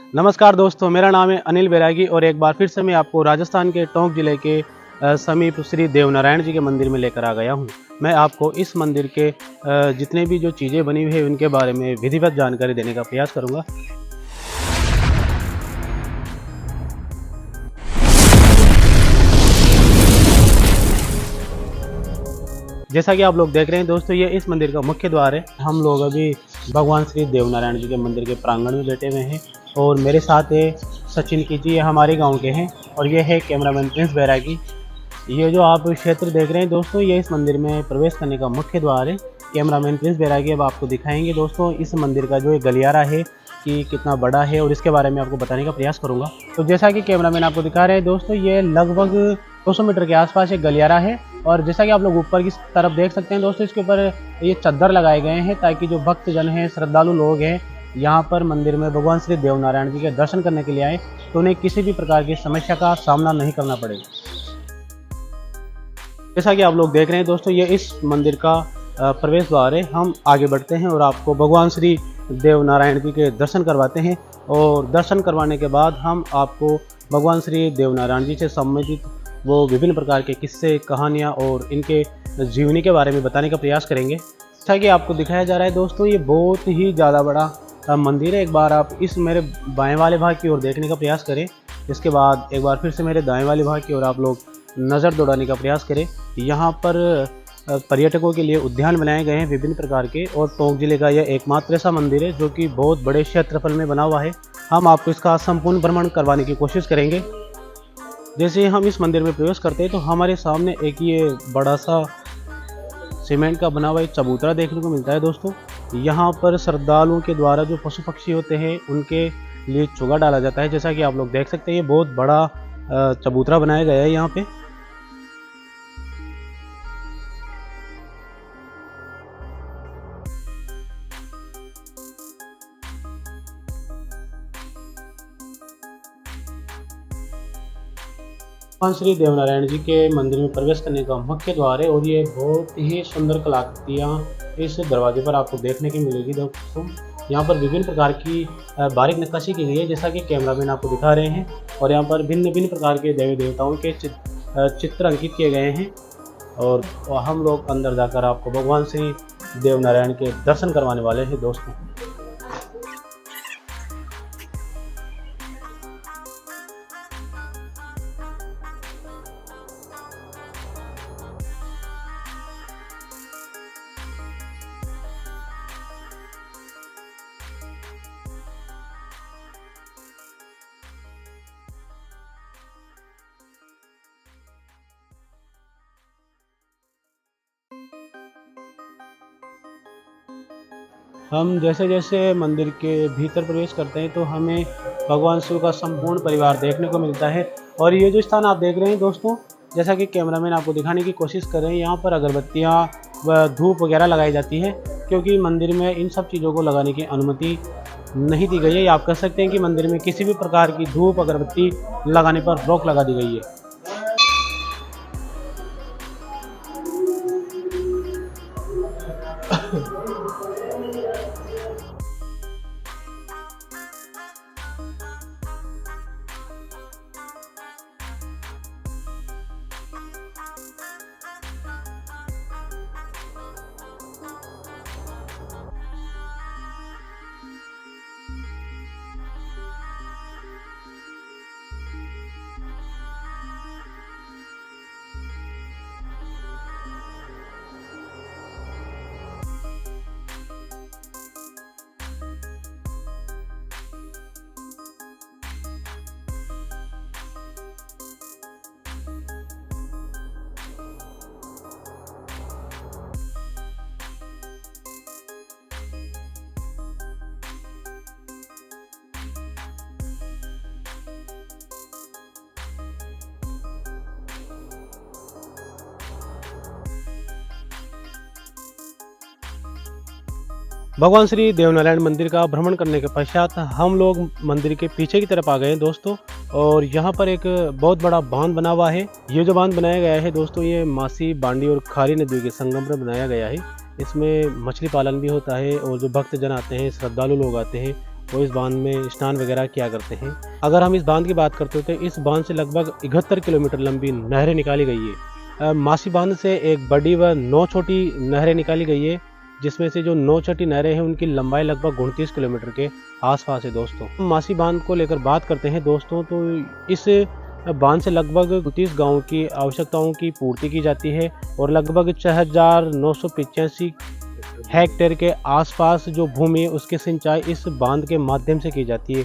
नमस्कार दोस्तों, मेरा नाम है अनिल बैरागी और एक बार फिर से मैं आपको राजस्थान के टोंक जिले के समीप श्री देवनारायण जी के मंदिर में लेकर आ गया हूँ। मैं आपको इस मंदिर के जितने भी जो चीज़ें बनी हुई है उनके बारे में विधिवत जानकारी देने का प्रयास करूँगा। जैसा कि आप लोग देख रहे हैं दोस्तों, ये इस मंदिर का मुख्य द्वार है। हम लोग अभी भगवान श्री देवनारायण जी के मंदिर के प्रांगण में बैठे हुए हैं और मेरे साथ है सचिन की जी, ये हमारे गांव के हैं और ये है कैमरामैन प्रिंस बैरागी। ये जो आप क्षेत्र देख रहे हैं दोस्तों, ये इस मंदिर में प्रवेश करने का मुख्य द्वार है। कैमरामैन प्रिंस बैरागी अब आपको दिखाएंगे दोस्तों इस मंदिर का जो गलियारा है कि कितना बड़ा है और इसके बारे में आपको बताने का प्रयास करूंगा। तो जैसा कि कैमरामैन आपको दिखा रहे हैं दोस्तों, ये लगभग 200 मीटर के आसपास एक गलियारा है और जैसा कि आप लोग ऊपर की तरफ देख सकते हैं दोस्तों, इसके ऊपर ये चद्दर लगाए गए हैं ताकि जो भक्तजन हैं, श्रद्धालु लोग हैं, यहाँ पर मंदिर में भगवान श्री देवनारायण जी के दर्शन करने के लिए आए तो उन्हें किसी भी प्रकार की समस्या का सामना नहीं करना पड़ेगा। जैसा कि आप लोग देख रहे हैं दोस्तों, ये इस मंदिर का प्रवेश द्वार है। हम आगे बढ़ते हैं और आपको भगवान श्री देवनारायण जी के दर्शन करवाते हैं और दर्शन करवाने के बाद हम आपको भगवान श्री देवनारायण जी से संबंधित वो विभिन्न प्रकार के किस्से, कहानियाँ और इनके जीवनी के बारे में बताने का प्रयास करेंगे। जैसा कि आपको दिखाया जा रहा है दोस्तों, ये बहुत ही ज़्यादा बड़ा मंदिर है। एक बार आप इस मेरे बाएं वाले भाग की ओर देखने का प्रयास करें, इसके बाद एक बार फिर से मेरे दाएं वाले भाग की ओर आप लोग नज़र दौड़ाने का प्रयास करें। यहाँ पर पर्यटकों के लिए उद्यान बनाए गए हैं विभिन्न प्रकार के और टोंक जिले का यह एकमात्र ऐसा मंदिर है जो कि बहुत बड़े क्षेत्रफल में बना हुआ है। हम आपको इसका संपूर्ण भ्रमण करवाने की कोशिश करेंगे। जैसे हम इस मंदिर में प्रवेश करते हैं तो हमारे सामने एक ये बड़ा सा सीमेंट का बना हुआ एक चबूतरा देखने को मिलता है दोस्तों। यहाँ पर श्रद्धालुओं के द्वारा जो पशु पक्षी होते हैं उनके लिए चोगा डाला जाता है। जैसा कि आप लोग देख सकते हैं, ये बहुत बड़ा चबूतरा बनाया गया है यहाँ पे। भगवान श्री देवनारायण जी के मंदिर में प्रवेश करने का मुख्य द्वार है और ये बहुत ही सुंदर कलाकृतियाँ इस दरवाजे पर आपको देखने की मिलेगी दोस्तों। यहाँ पर विभिन्न प्रकार की बारीक नक्काशी की गई है जैसा कि कैमरामैन आपको दिखा रहे हैं और यहाँ पर भिन्न भिन्न प्रकार के देवी देवताओं के चित्र अंकित किए गए हैं और हम लोग अंदर जाकर आपको भगवान श्री देवनारायण के दर्शन करवाने वाले हैं दोस्तों। हम जैसे जैसे मंदिर के भीतर प्रवेश करते हैं तो हमें भगवान शिव का संपूर्ण परिवार देखने को मिलता है। और ये जो स्थान आप देख रहे हैं दोस्तों, जैसा कि कैमरामैन आपको दिखाने की कोशिश कर रहे हैं, यहाँ पर अगरबत्तियाँ व धूप वगैरह लगाई जाती है क्योंकि मंदिर में इन सब चीज़ों को लगाने की अनुमति नहीं दी गई है। आप कह सकते हैं कि मंदिर में किसी भी प्रकार की धूप अगरबत्ती लगाने पर रोक लगा दी गई है। भगवान श्री देवनारायण मंदिर का भ्रमण करने के पश्चात हम लोग मंदिर के पीछे की तरफ आ गए हैं दोस्तों और यहाँ पर एक बहुत बड़ा बांध बना हुआ है। ये जो बांध बनाया गया है दोस्तों, ये मासी, बांडी और खारी नदी के संगम पर बनाया गया है। इसमें मछली पालन भी होता है और जो भक्तजन आते हैं, श्रद्धालु लोग आते हैं, वो इस बांध में स्नान वगैरह किया करते हैं। अगर हम इस बांध की बात करते हो तो इस बांध से लगभग 71 किलोमीटर लंबी नहरें निकाली गई है। मासी बांध से एक बड़ी व 9 छोटी नहरें निकाली गई है, जिसमें से जो 9 छोटी नहरें हैं उनकी लंबाई लगभग 29 किलोमीटर के आसपास है दोस्तों। मासी बांध को लेकर बात करते हैं दोस्तों, तो इस बांध से लगभग 29 गाँव की आवश्यकताओं की पूर्ति की जाती है और लगभग 6,985 हेक्टेयर के आसपास जो भूमि है उसकी सिंचाई इस बांध के माध्यम से की जाती है।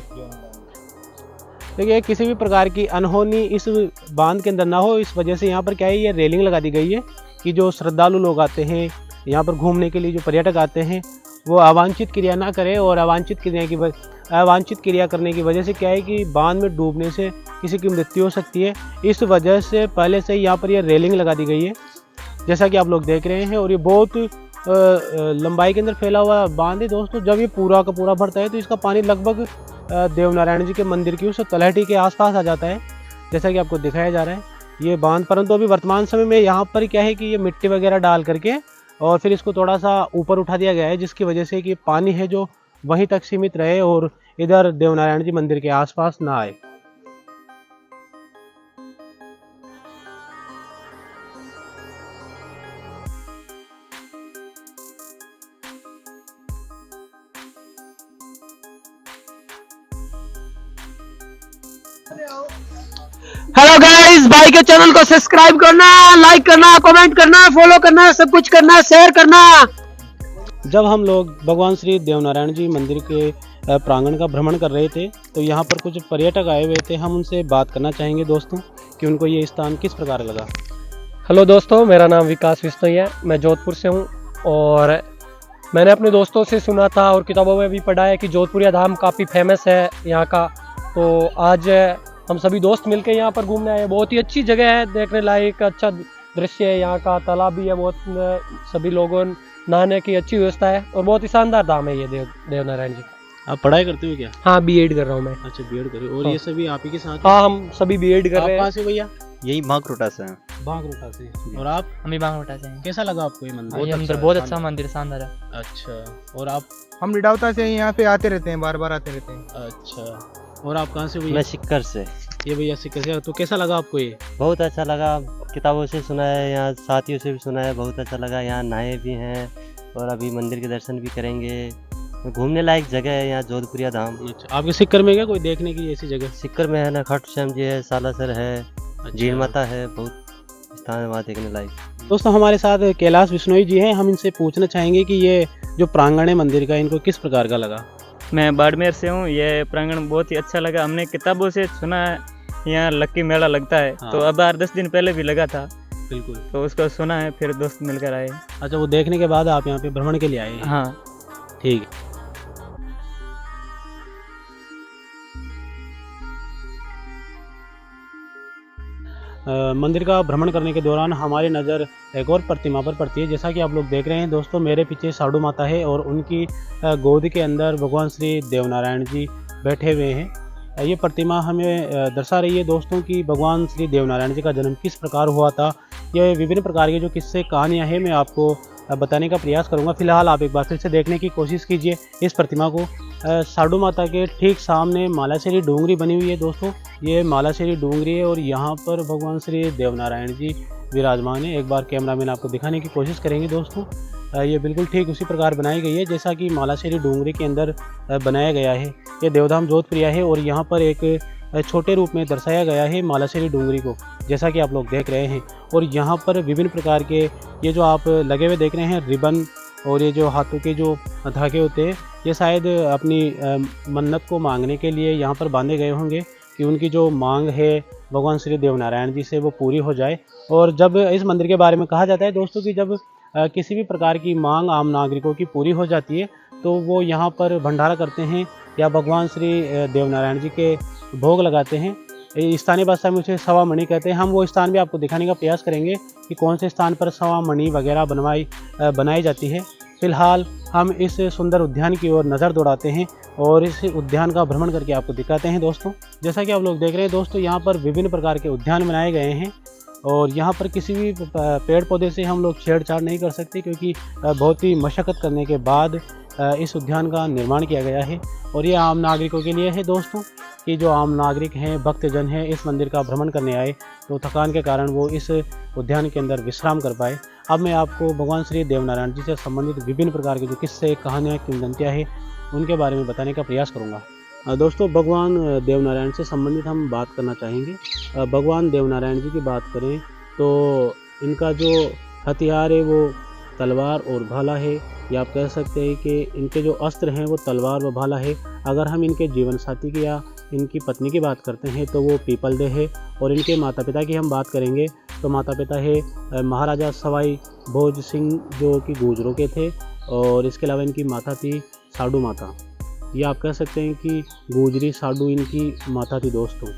देखिए, किसी भी प्रकार की अनहोनी इस बांध के अंदर ना हो, इस वजह से यहाँ पर क्या है, ये रेलिंग लगा दी गई है कि जो श्रद्धालु लोग आते हैं यहाँ पर घूमने के लिए, जो पर्यटक आते हैं, वो अवांछित क्रिया ना करें। और अवांछित क्रिया करने की वजह से क्या है कि बांध में डूबने से किसी की मृत्यु हो सकती है। इस वजह से पहले से यहाँ पर ये रेलिंग लगा दी गई है, जैसा कि आप लोग देख रहे हैं। और ये बहुत लंबाई के अंदर फैला हुआ बांध है दोस्तों। जब ये पूरा का पूरा भरता है तो इसका पानी लगभग देवनारायण जी के मंदिर की उस तलहटी के आसपास आ जाता है, जैसा कि आपको दिखाया जा रहा है ये बांध। परंतु अभी वर्तमान समय में यहाँ पर क्या है कि ये मिट्टी वगैरह डाल करके और फिर इसको थोड़ा सा ऊपर उठा दिया गया है, जिसकी वजह से कि पानी है जो वहीं तक सीमित रहे और इधर देवनारायण जी मंदिर के आसपास ना आए। हेलो गाइस, भाई के चैनल को सब्सक्राइब करना, लाइक करना, कमेंट करना, फॉलो करना, सब कुछ करना, शेयर करना। जब हम लोग भगवान श्री देवनारायण जी मंदिर के प्रांगण का भ्रमण कर रहे थे तो यहाँ पर कुछ पर्यटक आए हुए थे। हम उनसे बात करना चाहेंगे दोस्तों कि उनको ये स्थान किस प्रकार लगा। हेलो दोस्तों, मेरा नाम विकास विश्नोई है, मैं जोधपुर से हूँ। और मैंने अपने दोस्तों से सुना था और किताबों में भी पढ़ा है कि जोधपुरिया धाम काफ़ी फेमस है यहाँ का। तो आज हम सभी दोस्त मिलकर यहाँ पर घूमने आए। बहुत ही अच्छी जगह है, देखने लायक अच्छा दृश्य है, यहाँ का तालाब भी है, बहुत सभी लोगों नहाने की अच्छी व्यवस्था है और बहुत ही शानदार धाम है ये देवनारायण जी का। आप पढ़ाई करते हो क्या? हाँ, बीएड कर रहा हूँ मैं। अच्छा, बीएड कर रहे हो। और ये सभी आप ही के साथ? हाँ, हम सभी बीएड कर रहे हैं। कहाँ से भैया? यही बांकरोटा से हैं। बांकरोटा से। और आप? हम भी बांकरोटा से हैं। कैसा लगा आपको ये मंदिर? बहुत अच्छा मंदिर, शानदार है। अच्छा, और आप? हम लिडावता से यहाँ पे आते रहते हैं, बार बार आते रहते हैं। अच्छा, और आप कहाँ से भैया? मैं सिक्कर से। ये भैया सिक्कर से। तो कैसा लगा आपको ये? बहुत अच्छा लगा, किताबों से सुना है, यहाँ साथियों से भी सुना है, बहुत अच्छा लगा। यहाँ नहाए भी हैं और अभी मंदिर के दर्शन भी करेंगे। घूमने लायक जगह है यहाँ जोधपुरिया धाम। अच्छा, आपके सिक्कर में क्या कोई देखने की ऐसी जगह? सिक्कर में है ना, खाटू श्याम जी है, सालासर है, अच्छा। जीण माता है, बहुत स्थान है वहाँ देखने लायक। दोस्तों, हमारे साथ कैलाश विश्नोई जी हैं। हम इनसे पूछना चाहेंगे कि ये जो प्रांगण है मंदिर का, इनको किस प्रकार का लगा। मैं बाड़मेर से हूँ। ये प्रांगण बहुत ही अच्छा लगा। हमने किताबों से सुना है यहाँ लक्की मेला लगता है। हाँ। तो अब 8-10 दिन पहले भी लगा था। बिल्कुल। तो उसको सुना है, फिर दोस्त मिलकर आए। अच्छा, वो देखने के बाद आप यहाँ पे भ्रमण के लिए आए हैं? हाँ, ठीक है। मंदिर का भ्रमण करने के दौरान हमारी नज़र एक और प्रतिमा पर पड़ती है। जैसा कि आप लोग देख रहे हैं दोस्तों, मेरे पीछे साधु माता है और उनकी गोद के अंदर भगवान श्री देवनारायण जी बैठे हुए हैं। ये प्रतिमा हमें दर्शा रही है दोस्तों कि भगवान श्री देवनारायण जी का जन्म किस प्रकार हुआ था। ये विभिन्न प्रकार के जो किस्से कहानियाँ हैं मैं आपको बताने का प्रयास करूँगा। फिलहाल आप एक बार फिर से देखने की कोशिश कीजिए इस प्रतिमा को। साधु माता के ठीक सामने मालाश्री डूंगरी बनी हुई है दोस्तों। ये मालाश्री डूंगरी है और यहाँ पर भगवान श्री देवनारायण जी विराजमान है। एक बार कैमरामैन आपको दिखाने की कोशिश करेंगे दोस्तों। ये बिल्कुल ठीक उसी प्रकार बनाई गई है जैसा कि मालाश्री डूंगरी के अंदर बनाया गया है। ये देवधाम जोधपुरिया है और यहाँ पर एक छोटे रूप में दर्शाया गया है मालाश्री डूंगरी को, जैसा कि आप लोग देख रहे हैं। और यहाँ पर विभिन्न प्रकार के ये जो आप लगे हुए देख रहे हैं रिबन और ये जो हाथों के जो धागे होते हैं, ये शायद अपनी मन्नत को मांगने के लिए यहाँ पर बांधे गए होंगे कि उनकी जो मांग है भगवान श्री देवनारायण जी से वो पूरी हो जाए। और जब इस मंदिर के बारे में कहा जाता है दोस्तों कि जब किसी भी प्रकार की मांग आम नागरिकों की पूरी हो जाती है तो वो यहाँ पर भंडारा करते हैं या भगवान श्री देवनारायण जी के भोग लगाते हैं। स्थानीय भाषा में उसे सवा मणि कहते हैं। हम वो स्थान भी आपको दिखाने का प्रयास करेंगे कि कौन से स्थान पर सवा मणि वगैरह बनाई जाती है। फिलहाल हम इस सुंदर उद्यान की ओर नज़र दौड़ाते हैं और इस उद्यान का भ्रमण करके आपको दिखाते हैं दोस्तों। जैसा कि आप लोग देख रहे हैं दोस्तों, यहाँ पर विभिन्न प्रकार के उद्यान बनाए गए हैं और यहाँ पर किसी भी पेड़ पौधे से हम लोग छेड़छाड़ नहीं कर सकते क्योंकि बहुत ही मशक्क़त करने के बाद इस उद्यान का निर्माण किया गया है और ये आम नागरिकों के लिए है दोस्तों, कि जो आम नागरिक हैं, भक्तजन हैं, इस मंदिर का भ्रमण करने आए तो थकान के कारण वो इस उद्यान के अंदर विश्राम कर पाए। अब मैं आपको भगवान श्री देवनारायण जी से संबंधित विभिन्न प्रकार के जो किस्से, कहानियाँ, किंवदंतियाँ हैं उनके बारे में बताने का प्रयास करूँगा। दोस्तों, भगवान देवनारायण से संबंधित हम बात करना चाहेंगे। भगवान देवनारायण जी की बात करें तो इनका जो हथियार है वो तलवार और भाला है, या आप कह सकते हैं कि इनके जो अस्त्र हैं वो तलवार व भाला है। अगर हम इनके जीवन साथी की या इनकी पत्नी की बात करते हैं तो वो पीपलदेह है, और इनके माता पिता की हम बात करेंगे तो माता पिता है महाराजा सवाई भोज सिंह जो कि गुर्जरों के थे, और इसके अलावा इनकी माता थी साडू माता। ये आप कह सकते हैं कि गुजरी साडू इनकी माता थी दोस्तों।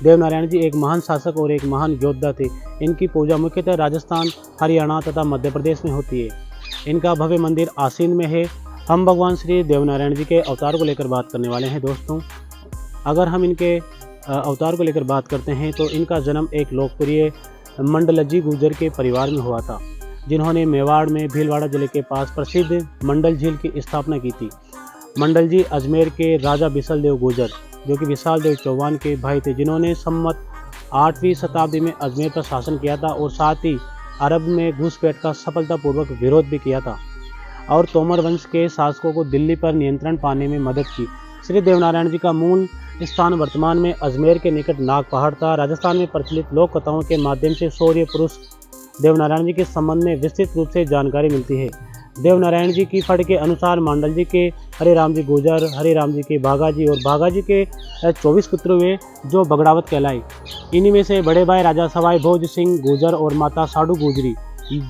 देवनारायण जी एक महान शासक और एक महान योद्धा थे। इनकी पूजा मुख्यतः राजस्थान, हरियाणा तथा मध्य प्रदेश में होती है। इनका भव्य मंदिर आसीन में है। हम भगवान श्री देवनारायण जी के अवतार को लेकर बात करने वाले हैं दोस्तों। अगर हम इनके अवतार को लेकर बात करते हैं तो इनका जन्म एक लोकप्रिय मंडलजी गुर्जर के परिवार में हुआ था, जिन्होंने मेवाड़ में भीलवाड़ा जिले के पास प्रसिद्ध मंडल झील की स्थापना की थी। मंडल जी अजमेर के राजा बिसल देव गुर्जर जो कि विशाल देव चौहान के भाई थे, जिन्होंने सम्मत 8वीं शताब्दी में अजमेर पर शासन किया था और साथ ही अरब में घुसपैठ का सफलतापूर्वक विरोध भी किया था और तोमर वंश के शासकों को दिल्ली पर नियंत्रण पाने में मदद की। श्री देवनारायण जी का मूल स्थान वर्तमान में अजमेर के निकट नाग पहाड़ था। राजस्थान में प्रचलित लोक कथाओं के माध्यम से शौर्य पुरुष देवनारायण जी के संबंध में विस्तृत रूप से जानकारी मिलती है। देवनारायण जी की फड़ के अनुसार मंडल जी के हरिराम जी गुर्जर, हरिराम जी के भागा जी और भागा जी के 24 पुत्र हुए जो बगड़ावत कहलाए। इन्हीं में से बड़े भाई राजा सवाई भोज सिंह गुर्जर और माता साडू गुजरी,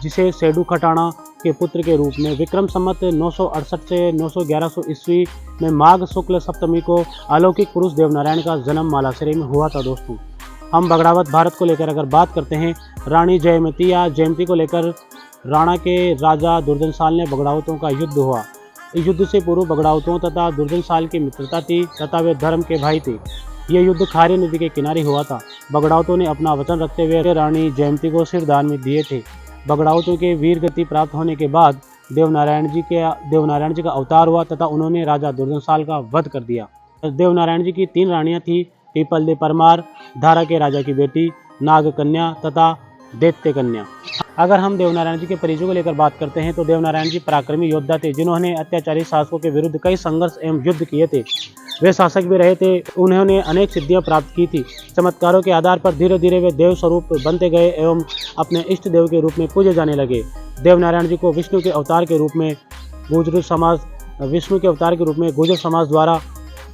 जिसे सेडू खटाना के पुत्र के रूप में विक्रम संमत 968 से 911 ईस्वी में माघ शुक्ल सप्तमी को अलौकिक पुरुष देवनारायण का जन्म मालासरे में हुआ था दोस्तों। हम बगड़ावत भारत को लेकर अगर बात करते हैं, रानी जयमती या जयमती को लेकर राणा के राजा दुर्जनसाल ने बगड़ावतों का युद्ध हुआ। इस युद्ध से पूर्व बगड़ावतों तथा दुर्जनसाल की मित्रता थी तथा वे धर्म के भाई थे। यह युद्ध खारी नदी के किनारे हुआ था। बगड़ावतों ने अपना वचन रखते हुए रानी जयमती को सिर दान में दिए थे। बगड़ावतों के वीर गति प्राप्त होने के बाद देवनारायण जी का अवतार हुआ तथा उन्होंने राजा दुर्जनसाल का वध कर दिया। देवनारायण जी की 3 रानियां थी, पीपलदेह परमार, धारा के राजा की बेटी, नाग कन्या तथा दैत्य कन्या। अगर हम देवनारायण जी के परिचय को लेकर बात करते हैं तो देवनारायण जी पराक्रमी योद्धा थे, जिन्होंने अत्याचारी शासकों के विरुद्ध कई संघर्ष एवं युद्ध किए थे। वे शासक भी रहे थे। उन्होंने अनेक सिद्धियां प्राप्त की थी। चमत्कारों के आधार पर धीरे धीरे वे देव स्वरूप बनते गए एवं अपने इष्ट देव के रूप में पूजे जाने लगे। देवनारायण जी को विष्णु के अवतार के रूप में गुर्जर समाज द्वारा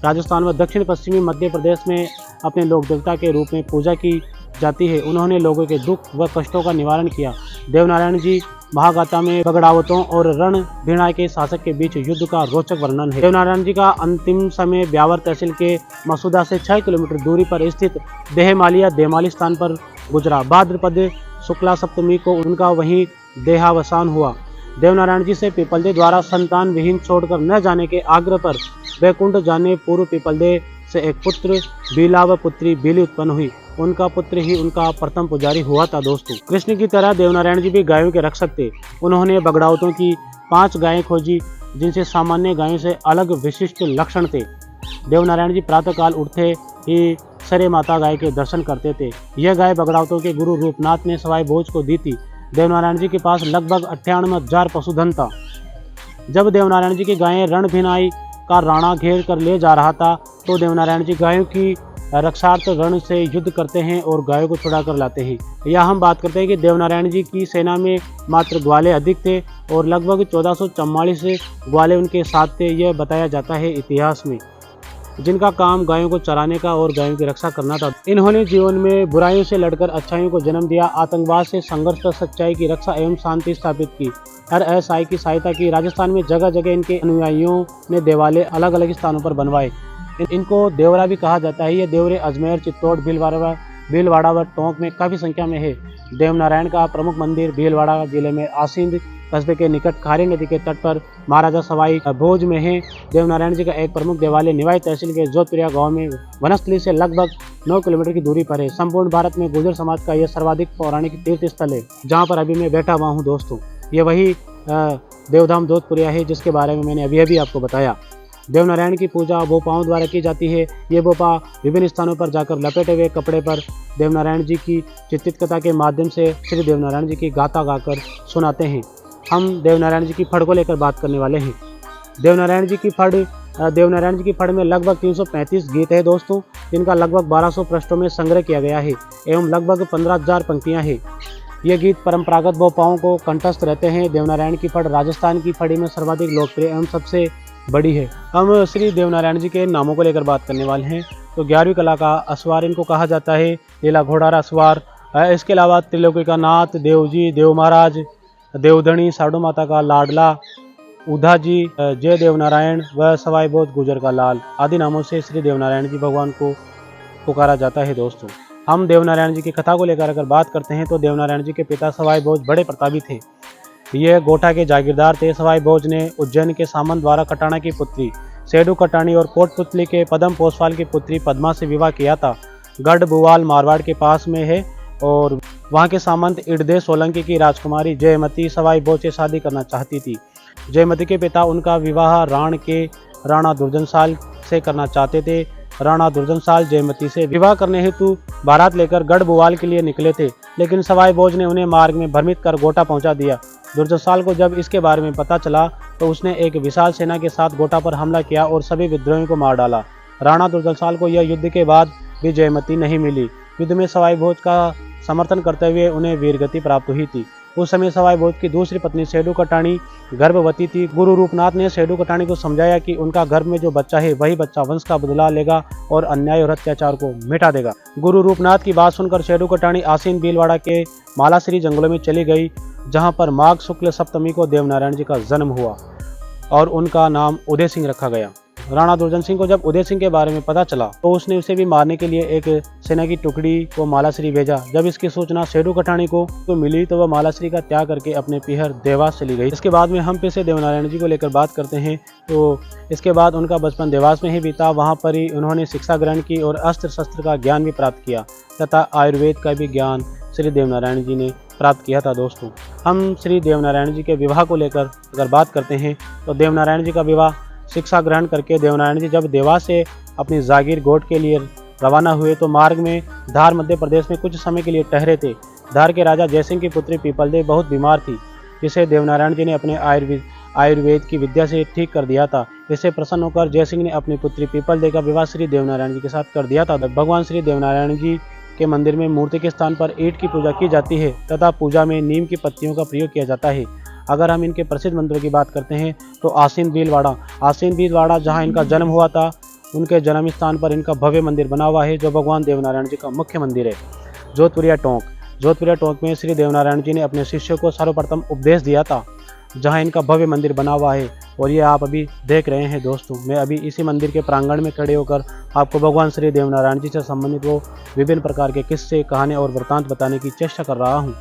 राजस्थान व दक्षिण पश्चिमी मध्य प्रदेश में अपने लोक देवता के रूप में पूजा की जाती है। उन्होंने लोगों के दुख व कष्टों का निवारण किया। देवनारायण जी महागाथा में बगड़ावतों और रणभीणा के शासक के बीच युद्ध का रोचक वर्णन है। देवनारायण जी का अंतिम समय ब्यावर तहसील के मसूदा से 6 किलोमीटर दूरी पर स्थित देहमालिया देमाली स्थान पर गुजरा। भाद्रपद शुक्ला सप्तमी को उनका वहीं देहावसान हुआ। देवनारायण जी से पीपलदेह द्वारा संतान विहीन छोड़कर न जाने के आग्रह पर वैकुंठ जाने पूर्व पीपलदेह से एक पुत्र बीला व पुत्री बीली उत्पन्न हुई। उनका पुत्र ही उनका प्रथम पुजारी हुआ था दोस्तों। कृष्ण की तरह देवनारायण जी भी गायों के रक्षक थे। उन्होंने बगड़ावतों की 5 गायें खोजी, जिनसे सामान्य गायों से अलग विशिष्ट लक्षण थे। देवनारायण जी प्रातःकाल उठते ही सरे माता गाय के दर्शन करते थे। यह गाय बगड़ावतों के गुरु रूपनाथ ने सवाई भोज को दी थी। देवनारायण जी के पास लगभग 98,000 पशुधन था। जब देवनारायण जी की गायें रणभीनाई का राणा घेर कर ले जा रहा था तो देवनारायण जी गायों की रक्षार्थ रण से युद्ध करते हैं और गायों को छुड़ा कर लाते हैं। यह हम बात करते हैं कि देवनारायण जी की सेना में मात्र ग्वाले अधिक थे और लगभग 1444 ग्वाले उनके साथ थे। यह बताया जाता है इतिहास में, जिनका काम गायों को चराने का और गायों की रक्षा करना था। इन्होंने जीवन में बुराइयों से लड़कर अच्छाइयों को जन्म दिया, आतंकवाद से संघर्ष कर सच्चाई की रक्षा एवं शांति स्थापित की, हर असहाय की सहायता की। राजस्थान में जगह जगह इनके अनुयायियों ने देवालय अलग अलग स्थानों पर बनवाए। इनको देवरा भी कहा जाता है। ये देवरे अजमेर, चित्तौड़, भीलवाड़ा व टोंक में काफ़ी संख्या में है। देवनारायण का प्रमुख मंदिर भीलवाड़ा जिले में आसींद कस्बे के निकट खारी नदी के तट पर महाराजा सवाई भोज में है। देवनारायण जी का एक प्रमुख देवालय निवाई तहसील के जोधपुरिया गांव में वनस्थली से लगभग 9 किलोमीटर की दूरी पर है। संपूर्ण भारत में गुर्जर समाज का यह सर्वाधिक पौराणिक तीर्थ स्थल है, जहां पर अभी मैं बैठा हुआ हूं दोस्तों। ये वही देवधाम जोधपुरिया है, जिसके बारे में मैंने अभी अभी आपको बताया। देवनारायण की पूजा बोपाओं द्वारा की जाती है। ये बोपा विभिन्न स्थानों पर जाकर लपेटे हुए कपड़े पर देवनारायण जी की चित्रित कथा के माध्यम से श्री देवनारायण जी की गाथा गाकर सुनाते हैं। हम देवनारायण जी की फड़ को लेकर बात करने वाले हैं। देवनारायण जी की फड़ में लगभग 335 गीत है दोस्तों, जिनका लगभग 1200 पृष्ठों में संग्रह किया गया है एवं लगभग 15,000 पंक्तियाँ हैं। ये गीत परंपरागत बोपाओं को कंठस्थ रहते हैं। देवनारायण की फड़ राजस्थान की फड़ी में सर्वाधिक लोकप्रिय एवं सबसे बड़ी है। हम श्री देवनारायण जी के नामों को लेकर बात करने वाले हैं। तो 11वीं कला का अस्वार इनको कहा जाता है, लीला घोड़ारा अस्वार। इसके अलावा त्रिलोकी का नाथ, देवजी, देव महाराज, देवधनी, साडू माता का लाडला, उधा जी, जय देवनारायण व सवाई बोध गुजर का लाल आदि नामों से श्री देवनारायण जी भगवान को पुकारा जाता है। दोस्तों, हम देवनारायण जी की कथा को लेकर अगर बात करते हैं तो देवनारायण जी के पिता सवाई भोज बड़े प्रतापी थे। ये गोठा के जागीरदार थे। सवाई भोज ने उज्जैन के सामंत द्वारा कटाना की पुत्री सेडू कटानी और कोटपुतली के पदम पोसवाल की पुत्री पद्मा से विवाह किया था। गढ़ बुवाल मारवाड़ के पास में है और वहाँ के सामंत इड़दे सोलंकी की राजकुमारी जयमती सवाई भोज से शादी करना चाहती थी। जयमती के पिता उनका विवाह राण के राणा दुर्जनसाल से करना चाहते थे। राणा दुर्जनसाल जयमती से विवाह करने हेतु बारात लेकर गढ़ बुवाल के लिए निकले थे, लेकिन सवाई भोज ने उन्हें मार्ग में भ्रमित कर गोटा पहुंचा दिया। दुर्जनसाल को जब इसके बारे में पता चला तो उसने एक विशाल सेना के साथ गोटा पर हमला किया और सभी विद्रोहियों को मार डाला। राणा दुर्जनसाल को यह युद्ध के बाद भी जयमती नहीं मिली। युद्ध में सवाई भोज का समर्थन करते हुए उन्हें वीरगति प्राप्त हुई थी। उस समय सवाई भोज की दूसरी पत्नी सेडू कटानी गर्भवती थी। गुरु रूपनाथ ने सेडू कटानी को समझाया कि उनका गर्भ में जो बच्चा है वही बच्चा वंश का बदला लेगा और अन्याय और अत्याचार को मिटा देगा। गुरु रूपनाथ की बात सुनकर सेडू कटानी आसीन भीलवाड़ा के मालाश्री जंगलों में चली गई, जहां पर माघ शुक्ल सप्तमी को देवनारायण जी का जन्म हुआ और उनका नाम उदय सिंह रखा गया। राणा दुर्जन सिंह को जब उदय सिंह के बारे में पता चला तो उसने उसे भी मारने के लिए एक सेना की टुकड़ी को मालाश्री भेजा। जब इसकी सूचना सेडू कटानी को मिली तो वह मालाश्री का त्याग करके अपने पीहर देवास चली गई। इसके बाद में हम फिर से देवनारायण जी को लेकर बात करते हैं। तो इसके बाद उनका बचपन देवास में ही बीता। वहाँ पर ही उन्होंने शिक्षा ग्रहण की और अस्त्र शस्त्र का ज्ञान भी प्राप्त किया तथा आयुर्वेद का भी ज्ञान श्री देवनारायण जी ने प्राप्त किया था। दोस्तों, हम श्री देवनारायण जी के विवाह को लेकर अगर बात करते हैं तो देवनारायण जी का विवाह शिक्षा ग्रहण करके देवनारायण जी जब देवास से अपनी जागीर गोट के लिए रवाना हुए तो मार्ग में धार मध्य प्रदेश में कुछ समय के लिए ठहरे थे। धार के राजा जयसिंह की पुत्री पीपलदेव बहुत बीमार थी, जिसे देवनारायण जी ने अपने आयुर्वेद की विद्या से ठीक कर दिया था। इससे प्रसन्न होकर जयसिंह ने अपनी पुत्री पीपलदेव का विवाह श्री देवनारायण जी के साथ कर दिया था। भगवान श्री देवनारायण जी के मंदिर में मूर्ति के स्थान पर ईंट की पूजा की जाती है तथा पूजा में नीम की पत्तियों का प्रयोग किया जाता है। अगर हम इनके प्रसिद्ध मंदिरों की बात करते हैं तो आसीन भीलवाड़ा जहां इनका जन्म हुआ था, उनके जन्म स्थान पर इनका भव्य मंदिर बना हुआ है जो भगवान देवनारायण जी का मुख्य मंदिर है। जोधपुरिया टोंक में श्री देवनारायण जी ने अपने शिष्यों को सर्वप्रथम उपदेश दिया था, जहां इनका भव्य मंदिर बना हुआ है और ये आप अभी देख रहे हैं। दोस्तों, मैं अभी इसी मंदिर के प्रांगण में खड़े होकर आपको भगवान श्री देवनारायण जी से संबंधित वो विभिन्न प्रकार के किस्से, कहानी और वृत्तांत बताने की चेष्टा कर रहा हूँ।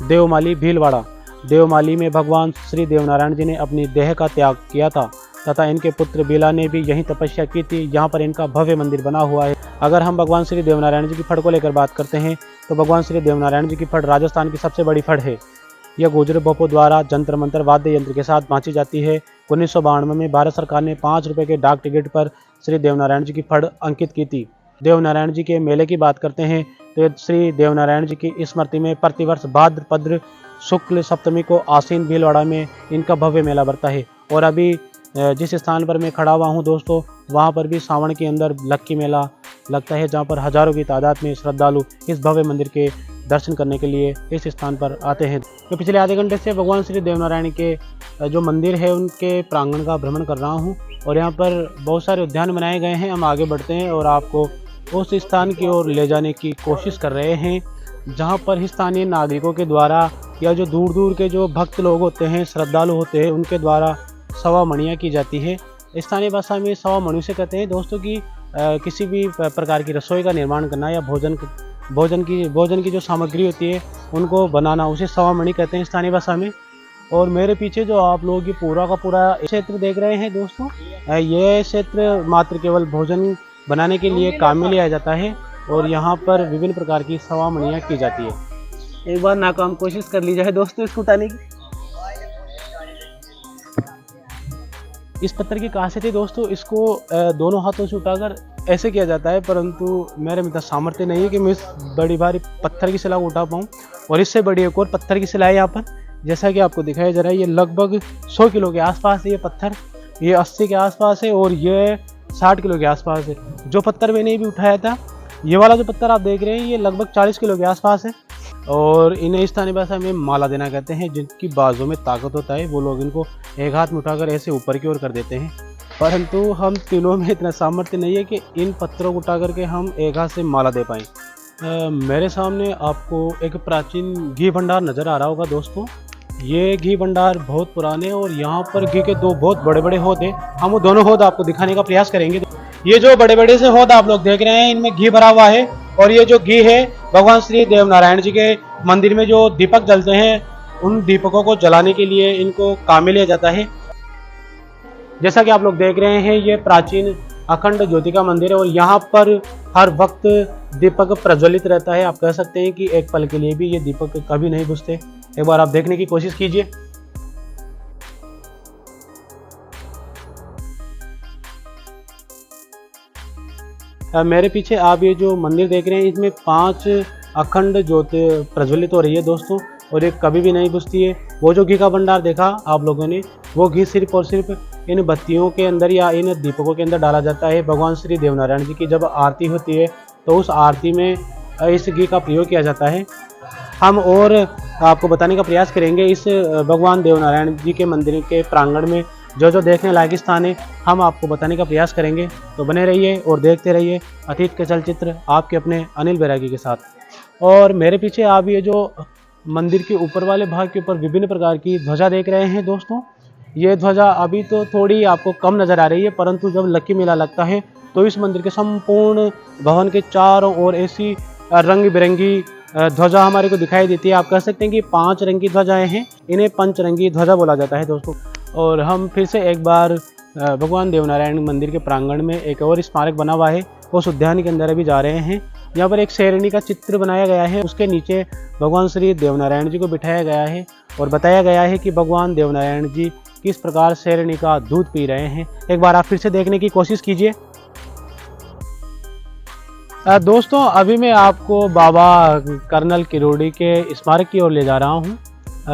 देवमाली भीलवाड़ा। देवमाली में भगवान श्री देवनारायण जी ने अपनी देह का त्याग किया था तथा इनके पुत्र बिला ने भी यहीं तपस्या की थी। यहाँ पर इनका भव्य मंदिर बना हुआ है। अगर हम भगवान श्री देवनारायण जी की फड़ को लेकर बात करते हैं तो भगवान श्री देवनारायण जी की फड़ राजस्थान की सबसे बड़ी फड़ है। यह गुजर बोपो द्वारा जंतर मंत्र वाद्य यंत्र के साथ बांची जाती है। 1992 में भारत सरकार ने 5 रुपये के डाक टिकट पर श्री देवनारायण जी की फड़ अंकित की थी। देवनारायण जी के मेले की बात करते हैं तो श्री देवनारायण जी की स्मृति में प्रतिवर्ष भाद्रपद शुक्ल सप्तमी को आसीन भीलवाड़ा में इनका भव्य मेला भरता है। और अभी जिस स्थान पर मैं खड़ा हुआ हूँ दोस्तों, वहाँ पर भी सावन के अंदर लक्की मेला लगता है, जहाँ पर हजारों की तादाद में श्रद्धालु इस भव्य मंदिर के दर्शन करने के लिए इस स्थान पर आते हैं। तो पिछले आधे घंटे से भगवान श्री देवनारायण के जो मंदिर है उनके प्रांगण का भ्रमण कर रहा हूँ और यहाँ पर बहुत सारे उद्यान बनाए गए हैं। हम आगे बढ़ते हैं और आपको उस स्थान की ओर ले जाने की कोशिश कर रहे हैं जहाँ पर स्थानीय नागरिकों के द्वारा या जो दूर दूर के जो भक्त लोग होते हैं, श्रद्धालु होते हैं, उनके द्वारा सवा मणियाँ की जाती है। स्थानीय भाषा में सवा मणि से कहते हैं दोस्तों कि किसी भी प्रकार की रसोई का निर्माण करना या भोजन की जो सामग्री होती है उनको बनाना, उसे सवा मणि कहते हैं स्थानीय भाषा में। और मेरे पीछे जो आप लोग ये पूरा का पूरा क्षेत्र देख रहे हैं दोस्तों, ये क्षेत्र मात्र केवल भोजन बनाने के लिए काम में लिया जाता है और यहाँ पर विभिन्न प्रकार की सवा मणियाँ की जाती है। एक बार नाकाम कोशिश कर ली जाए दोस्तों इसको उठाने की। इस पत्थर की खासियत है दोस्तों, इसको दोनों हाथों से उठाकर ऐसे किया जाता है, परंतु मेरे में इतना सामर्थ्य नहीं है कि मैं इस बड़ी भारी पत्थर की शिला को उठा पाऊँ। और इससे बड़ी एक और पत्थर की शिला है यहाँ पर, जैसा कि आपको दिखाया जा रहा है। ये लगभग 100 किलो के आसपास है ये पत्थर, ये 80 के आसपास है और ये 60 किलो के आसपास है। जो पत्थर मैंने भी उठाया था, ये वाला जो पत्थर आप देख रहे हैं, ये लगभग 40 किलो के आसपास है। और इन्हें स्थानीय भाषा में माला देना कहते हैं। जिनकी बाजू में ताकत होता है वो लोग इनको एक हाथ में उठाकर ऐसे ऊपर की ओर कर देते हैं, परंतु हम तीनों में इतना सामर्थ्य नहीं है कि इन पत्थरों को उठा करके हम एक हाथ से माला दे पाएँ। मेरे सामने आपको एक प्राचीन घी भंडार नज़र आ रहा होगा दोस्तों। ये घी भंडार बहुत पुराने और यहाँ पर घी के दो बहुत बड़े बड़े हौद हैं। हम वो दोनों हौद आपको दिखाने का प्रयास करेंगे। ये जो बड़े बड़े से हौद आप लोग देख रहे हैं, इनमें घी भरा हुआ है। और ये जो घी है, भगवान श्री देवनारायण जी के मंदिर में जो दीपक जलते हैं, उन दीपकों को जलाने के लिए इनको काम में लिया जाता है। जैसा कि आप लोग देख रहे हैं, ये प्राचीन अखंड ज्योति का मंदिर है और यहाँ पर हर वक्त दीपक प्रज्वलित रहता है। आप कह सकते हैं कि एक पल के लिए भी ये दीपक कभी नहीं बुझते। एक बार आप देखने की कोशिश कीजिए। मेरे पीछे आप ये जो मंदिर देख रहे हैं, इसमें 5 अखंड ज्योति प्रज्वलित हो रही है दोस्तों, और ये कभी भी नहीं बुझती है। वो जो घी का भंडार देखा आप लोगों ने, वो घी सिर्फ और सिर्फ इन बत्तियों के अंदर या इन दीपकों के अंदर डाला जाता है। भगवान श्री देवनारायण जी की जब आरती होती है तो उस आरती में इस घी का प्रयोग किया जाता है। हम और आपको बताने का प्रयास करेंगे इस भगवान देवनारायण जी के मंदिर के प्रांगण में जो जो देखने लायक स्थान है, हम आपको बताने का प्रयास करेंगे। तो बने रहिए और देखते रहिए अतीत के चलचित्र आपके अपने अनिल बैरागी के साथ। और मेरे पीछे आप ये जो मंदिर के ऊपर वाले भाग के ऊपर विभिन्न प्रकार की ध्वजा देख रहे हैं दोस्तों। ये ध्वजा अभी तो थोड़ी आपको कम नज़र आ रही है, परंतु जब लक्की मेला लगता है तो इस मंदिर के संपूर्ण भवन के चारों ओर ऐसी रंग बिरंगी ध्वजा हमारे को दिखाई देती है। आप कह सकते हैं कि 5 रंग की ध्वजाएं हैं, इन्हें पंचरंगी ध्वजा बोला जाता है दोस्तों। और हम फिर से एक बार भगवान देवनारायण मंदिर के प्रांगण में एक और स्मारक बना हुआ है, उस उद्यान के अंदर अभी जा रहे हैं। यहाँ पर एक शेरनी का चित्र बनाया गया है, उसके नीचे भगवान श्री देवनारायण जी को बिठाया गया है और बताया गया है कि भगवान देवनारायण जी किस प्रकार शेरनी का दूध पी रहे हैं। एक बार आप फिर से देखने की कोशिश कीजिए। दोस्तों अभी मैं आपको बाबा कर्नल किरोड़ी के स्मारक की ओर ले जा रहा हूँ,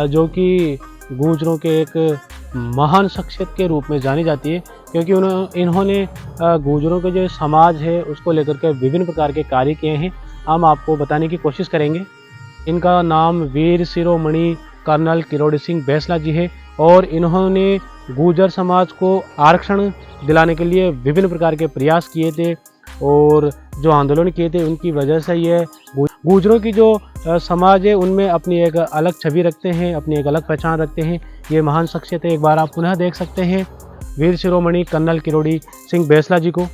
जो कि गुर्जरों के एक महान शख्सियत के रूप में जानी जाती है, क्योंकि इन्होंने गुर्जरों के जो समाज है उसको लेकर के विभिन्न प्रकार के कार्य किए हैं। हम आपको बताने की कोशिश करेंगे। इनका नाम वीर शिरोमणि कर्नल किरोड़ी सिंह बैसला जी है और इन्होंने गुर्जर समाज को आरक्षण दिलाने के लिए विभिन्न प्रकार के प्रयास किए थे और जो आंदोलन किए थे उनकी वजह से ये गुर्जरों की जो समाज है उनमें अपनी एक अलग छवि रखते हैं, अपनी एक अलग पहचान रखते हैं। ये महान शख्सियत है। एक बार आप पुनः देख सकते हैं वीर शिरोमणि कर्नल किरोड़ी सिंह बैसला जी को,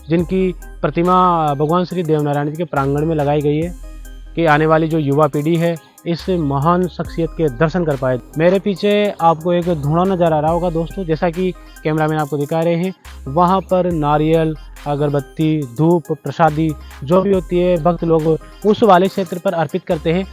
जिनकी प्रतिमा भगवान श्री देवनारायण जी के प्रांगण में लगाई गई है कि आने वाली जो युवा पीढ़ी है इस महान शख्सियत के दर्शन कर पाए। मेरे पीछे आपको एक धुआं नज़र आ रहा होगा दोस्तों, जैसा कि कैमरामैन आपको दिखा रहे हैं। वहाँ पर नारियल, अगरबत्ती, धूप, प्रसादी जो भी होती है भक्त लोग उस वाले क्षेत्र पर अर्पित करते हैं।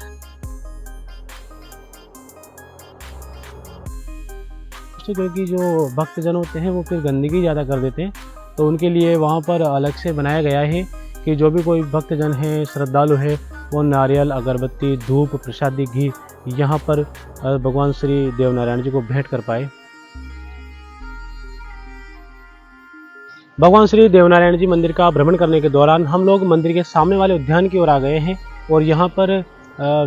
क्योंकि जो भक्तजन होते हैं वो फिर गंदगी ज़्यादा कर देते हैं, तो उनके लिए वहाँ पर अलग से बनाया गया है कि जो भी कोई भक्तजन है, श्रद्धालु है, वो नारियल, अगरबत्ती, धूप, प्रसादी, घी यहाँ पर भगवान श्री देवनारायण जी को भेंट कर पाए। भगवान श्री देवनारायण जी मंदिर का भ्रमण करने के दौरान हम लोग मंदिर के सामने वाले उद्यान की ओर आ गए हैं और यहाँ पर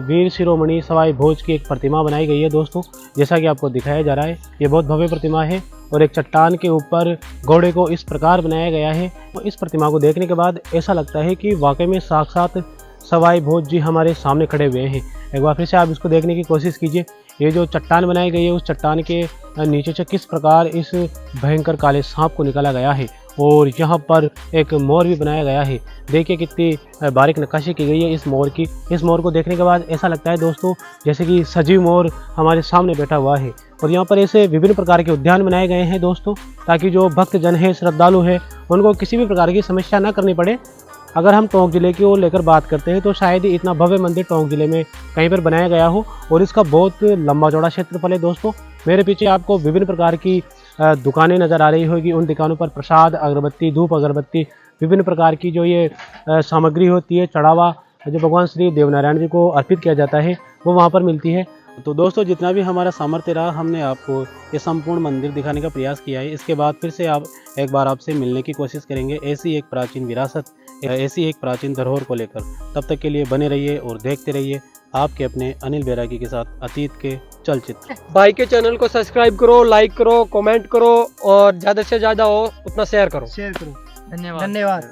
वीर शिरोमणि सवाई भोज की एक प्रतिमा बनाई गई है दोस्तों, जैसा कि आपको दिखाया जा रहा है। ये बहुत भव्य प्रतिमा है और एक चट्टान के ऊपर घोड़े को इस प्रकार बनाया गया है। तो इस प्रतिमा को देखने के बाद ऐसा लगता है कि वाकई में साक्षात सवाई भोज जी हमारे सामने खड़े हुए हैं। एक बार फिर से आप इसको देखने की कोशिश कीजिए। ये जो चट्टान बनाई गई है उस चट्टान के नीचे से किस प्रकार इस भयंकर काले सांप को निकाला गया है और यहाँ पर एक मोर भी बनाया गया है। देखिए कितनी बारीक नक्काशी की गई है इस मोर की। इस मोर को देखने के बाद ऐसा लगता है दोस्तों जैसे कि सजीव मोर हमारे सामने बैठा हुआ है। और यहाँ पर ऐसे विभिन्न प्रकार के उद्यान बनाए गए हैं दोस्तों, ताकि जो भक्तजन है, श्रद्धालु है, उनको किसी भी प्रकार की समस्या ना करनी पड़े। अगर हम टोंक जिले की ओर लेकर बात करते हैं तो शायद ही इतना भव्य मंदिर टोंक जिले में कहीं पर बनाया गया हो और इसका बहुत लंबा चौड़ा क्षेत्रफल है दोस्तों। मेरे पीछे आपको विभिन्न प्रकार की दुकानें नज़र आ रही होगी। उन दुकानों पर प्रसाद, अगरबत्ती, धूप अगरबत्ती, विभिन्न प्रकार की जो ये सामग्री होती है, चढ़ावा जो भगवान श्री देवनारायण जी को अर्पित किया जाता है, वो वहाँ पर मिलती है। तो दोस्तों, जितना भी हमारा सामर्थ्य रहा, हमने आपको ये संपूर्ण मंदिर दिखाने का प्रयास किया है। इसके बाद फिर से एक बार आपसे मिलने की कोशिश करेंगे ऐसी एक प्राचीन विरासत, ऐसी एक प्राचीन धरोहर को लेकर। तब तक के लिए बने रहिए और देखते रहिए आपके अपने अनिल बैरागी के साथ अतीत के चलचित्र। भाई के चैनल को सब्सक्राइब करो, लाइक करो, कमेंट करो और ज़्यादा से ज़्यादा हो उतना शेयर करो। शेयर करो। धन्यवाद। धन्यवाद।